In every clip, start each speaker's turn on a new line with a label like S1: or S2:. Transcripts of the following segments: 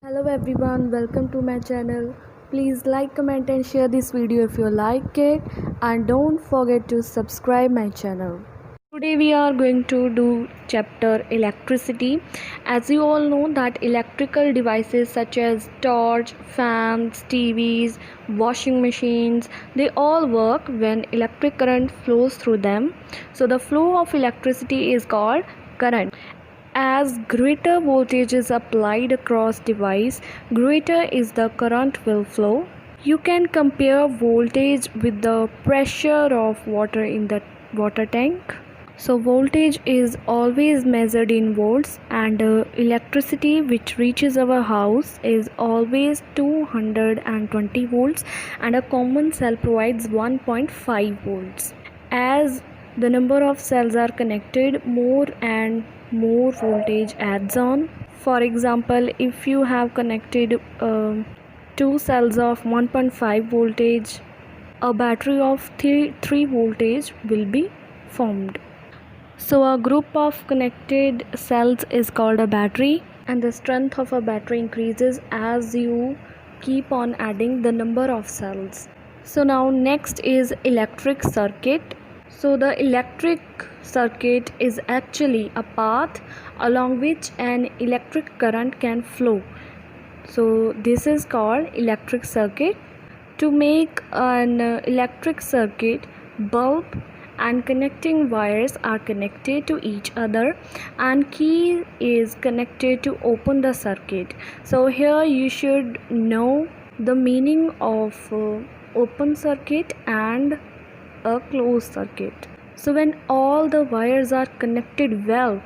S1: Hello everyone, welcome to my channel. Please like, comment and share this video if you like it, and don't forget to subscribe my channel. Today we are going to do chapter electricity. As you all know that electrical devices such as torch, fans, TVs, washing machines, they all work when electric current flows through them. So the flow of electricity is called current. As greater voltage is applied across device, greater is the current will flow. You can compare voltage with the pressure of water in the water tank. So voltage is always measured in volts, and electricity which reaches our house is always 220 volts, and a common cell provides 1.5 volts. As the number of cells are connected, more and more voltage adds on. For example, if you have connected two cells of 1.5 voltage, a battery of 3 voltage will be formed. So a group of connected cells is called a battery, and the strength of a battery increases as you keep on adding the number of cells. So now next is electric circuit. So the electric circuit is actually a path along which an electric current can flow. So this is called electric circuit. To make an electric circuit, bulb and connecting wires are connected to each other, and key is connected to open the circuit. So here you should know the meaning of open circuit and a closed circuit. So when all the wires are connected well,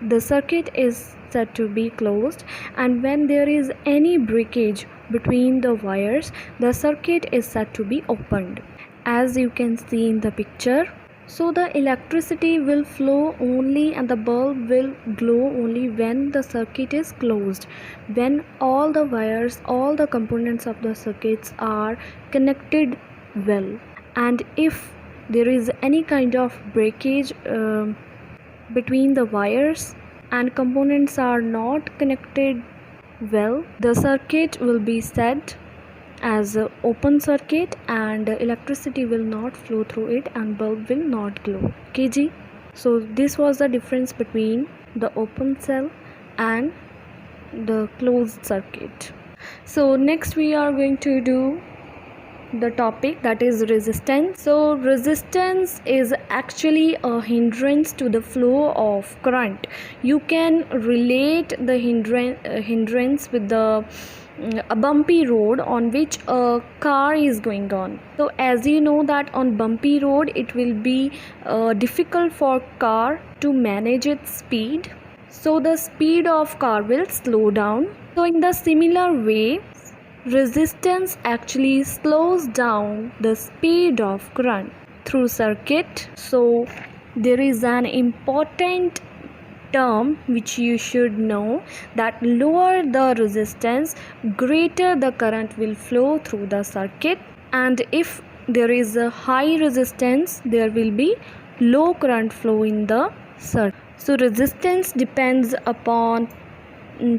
S1: the circuit is said to be closed, and when there is any breakage between the wires, the circuit is said to be opened, as you can see in the picture. So the electricity will flow only and the bulb will glow only when the circuit is closed, when all the wires, all the components of the circuits are connected well. And if there is any kind of breakage between the wires and components are not connected well, the circuit will be said as an open circuit, and electricity will not flow through it and bulb will not glow. Okay, so this was the difference between the open cell and the closed circuit. So next we are going to do the topic, that is resistance. So resistance is actually a hindrance to the flow of current. You can relate the hindrance with the a bumpy road on which a car is going on. So as you know that on bumpy road it will be difficult for car to manage its speed, so the speed of car will slow down. So in the similar way, resistance actually slows down the speed of current through circuit. So there is an important term which you should know, that lower the resistance, greater the current will flow through the circuit, and if there is a high resistance, there will be low current flow in the circuit. So resistance depends upon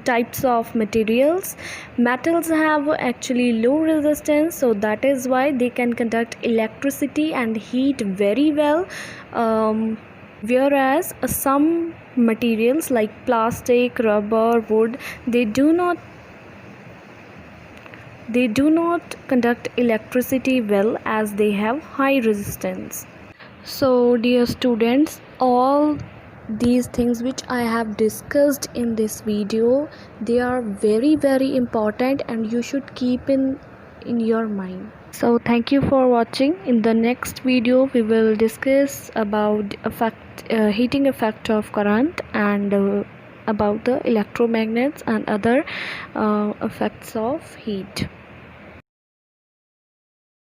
S1: types of materials. Metals have actually low resistance, so that is why they can conduct electricity and heat very well, whereas some materials like plastic, rubber, wood, they do not conduct electricity well as they have high resistance. So dear students, all these things which I have discussed in this video, they are very important and you should keep in your mind. So thank you for watching. In the next video we will discuss about heating effect of current, and about the electromagnets and other effects of heat.